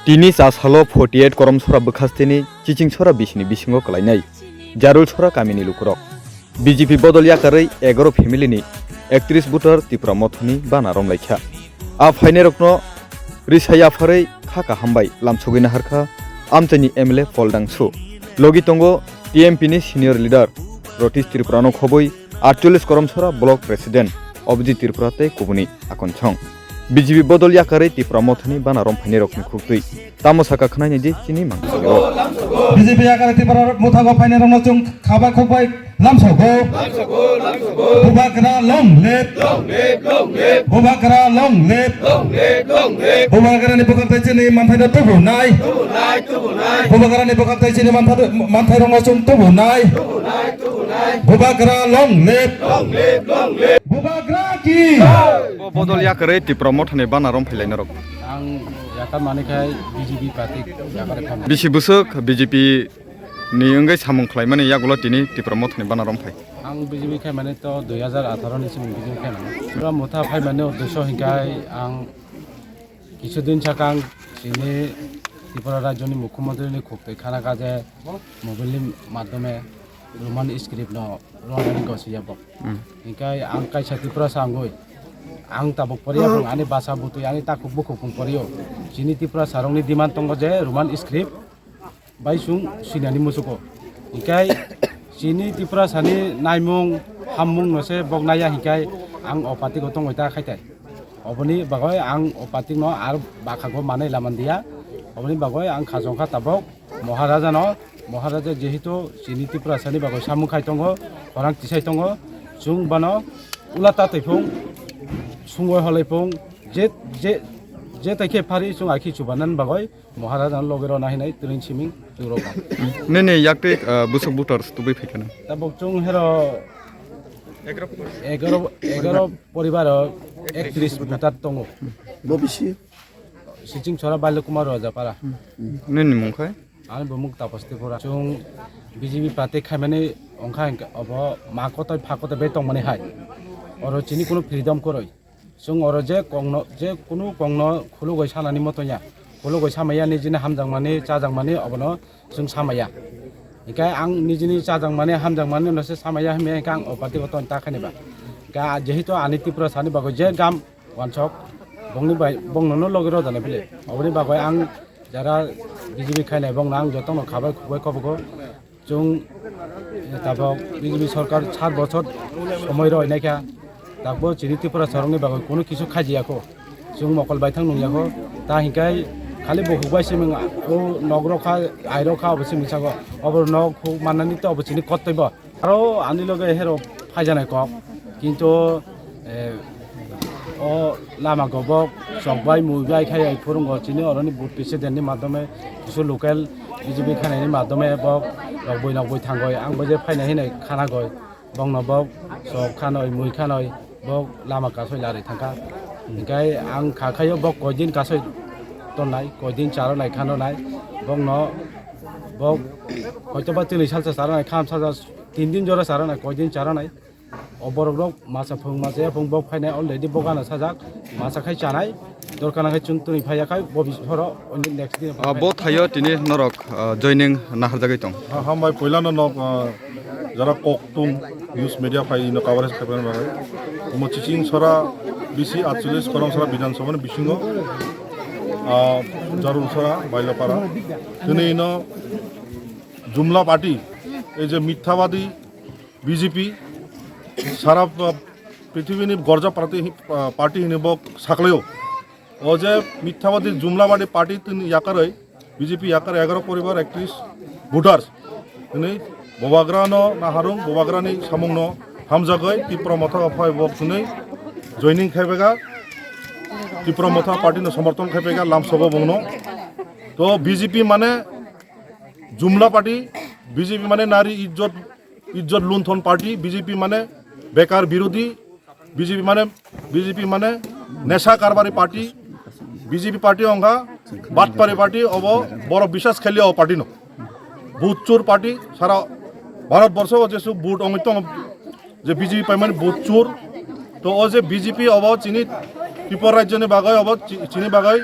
Tini sashalo 48 korom sora bekhastini cicing sora bisini bisingo kalainai jarul sora kamini lukurok BJP bodol yakarei 11 family ni 31 butor Tripura mothoni bana romlaikha a phaine rokno risaya pharei khaka hambai lamsogina harkha amtani MLA foldang su logi tongo TMP ni senior leader Rotish Tripura no khoboi 48 korom sora block president Objit Tripura te kubuni akonchong BJP bodol yakarei Tripura mothoni bana rom phaine rokni khuktai tamo saka khnai ni chini mangso BJP yakarei Tripura mothago phaine rom chung khaba khobai lamsogo bubakra long lep bubakra long lep bubakra ni bokak chini manthai da tubu nai bubakra ni bokak chini manthai rong chung tubu nai bubakra long lep bubakra ki bodol yakarei Tripura mothoni bana rom phailaina rok ang yakar manikai BJP party yakar family bisi busuk BJP ni enggai samung khlaimani yagulo tini Tripura mothoni bana rom phai ang BJP khai mane to 2018 ni sim BJP khai mane pura motha phai mane udesho hinkai ang কিছুদিন sakang sini Tripura rajyoni mukhyamantri ni khuktai khana kaje mobile madhyome roman script no ronani gosiyabo hinkai ang kaisa Tripura sangoi ang tabuk poriya bung ani basa butu ani takuk bukung poriyo sini Tripura sarongni demand tongo je roman script bai sung sinani musuko hikai sini Tripura sani naimung hammung nose bognaya hikai ang opati gotong oita khaitai oboni bagoi ang opati no ar bakago manai lamandia oboni bagoi ang khajongkha tabok maharaja jehitu sini Tripura sani bagoi samung khaitongo orang tisai tongo sung bano ulata teifung sungoi holaipung je taike phari sung akhi chubanan bagoi maharaja logero nahinai trin siming turoka nene yakte busuk butors tubai phikana tabok chung hero 11 পরিবার 31 বুটার tongo bobisi সিচিং ছরা বাল্য Kumar Rajapara nene mungkhai আমি বমুক তাপস্তি পড়া chung BJP পাতে খাইমানে অংখা of মাকতই ফাকতই বে টংমানে high or চিনি কোনো freedom করই chung or যে কোনো কংন খুলু গই সানানি মতয়া খুলু গই সামায়া নিজিনে হামজাংমানে চাজাংমানে অবনো chung samaya ikai ang nijini chajangmane hamjangmane nose samaya hme kang opati goton ta khaniba ga jehitu ani Tripura sani bago je gam wansok bongni bai bongnono logero dane bile oboni bagoi ang jara BJP khainai bongnang jotong khabai khubai kobogo chung tabok BJP সরকার 7 বছর সময় রই নাইকা তাকবো চিনি Tripura sarongni bagoi kono kisu khajiyako chung mokol baithang nungyako ta hikai খালি বহুবাই সিমিং ও নগরখা আইরখা অবশ্যই মিছাগো অবর নখ মানানি তো অবশ্যই কর্তব্য আরো আনি লগে হেরো ফাইজানাই কক কিন্তু ও লামা গবক সবাই মুইবাই খাই ফরঙ্গ চিনি অরনি বুট প্রেসিডেন্টনি মাধ্যমে কিছু লোকাল BJP খানাইনি মাধ্যমে বক লগবই থাঙ্গই আংবো যে ফাইনাই হিনাই খানা গয় বং নবক সব খানই মুই খানই বক লামা কাসই লারে থাকা গাই আং খাখাইও বক কয়দিন কাসই tonai koidin charo nai khano nai bong no bok hoyto ba 3 salsa charo nai kham saja 3 din jora charo nai koidin charo nai oborok rok masa phung bok phainai already bogana sajak masa khai chanai dorkana khai chung tuni phaya khai bobis horo next din bo thayo tini norok joining nahar jagai tong hambai poilano nok jara koktung news media phai no coverage khaben ba mo chiching sora bisi 48 korom sora bidan sabane bisingo জারুল সরা বাইলাপাড়া তিনি জুমলা party এই যে মিথ্যাবাদী BJP সারা পৃথিবীনি গর্জা party হিনেবক সাকলেও ও যে মিথ্যাবাদী জুমলাবাদী party তিনি ইয়াকারই BJP ইয়াকার 11 পরিবার 31 voters তিনি ববাগ্রানো নাহারুং ববাগ্রানি সামুংনো হামজাগৈ Tripura মথা ফাই বক তিনি জয়নিং খাইবেগা Tripura মথা পার্টি নো সমর্থন খাইবেগা লামসবো বংনো তো BJP মানে জুমলা পার্টি BJP মানে নারী ইজ্জত লুণ্ঠন পার্টি BJP মানে বেকার বিরোধী BJP মানে নেশা কারবারি পার্টি BJP পার্টি অংঘা বাটপারি পার্টি অব বড় বিশ্বাস খেলিয়া পার্টি ন বুথ চোর পার্টি সারা ভারতবর্ষ যেসব বুট অমিত যে BJP পাইমানে বুথ চোর তো ও যে BJP অব চিনি Tripura রাজ্যনি বাগাই অব চিনি বাগাই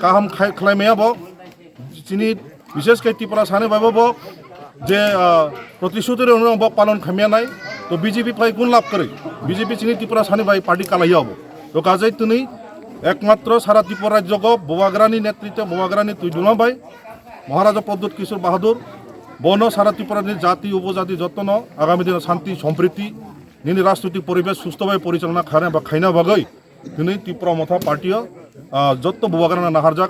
কাহাম খাইমেয়া ব চিনি বিশেষকৈ ত্রিপুরা সানে বাইব যে প্রতিশ্রুতির অনুভব পালন খামিয়া নাই তো বিজেপি ফাই কোন লাভ করে বিজেপি চিনি ত্রিপুরা সানি ভাই পার্টি কালাই হব তো কাজেই তিনি একমাত্র সারা ত্রিপুরা রাজ্য বোবাগ্রানি নেতৃত্বে বোবাগ্রানি তুই দুনা ভাই মহারাজা প্রদ্যুৎ কিশোর বাহাদুর বন সারা ত্রিপুরার জাতি উপজাতি যত্ন আগামী দিনে শান্তি সম্প্রীতি নিনি রাজনৈতিক পরিবেশ সুস্থভাবে পরিচালনা খানে বা খাইনা বাগৈ তিনি ত্রিপুরা মথা পার্টিও যত বোবাগ্রানা নাহার যাক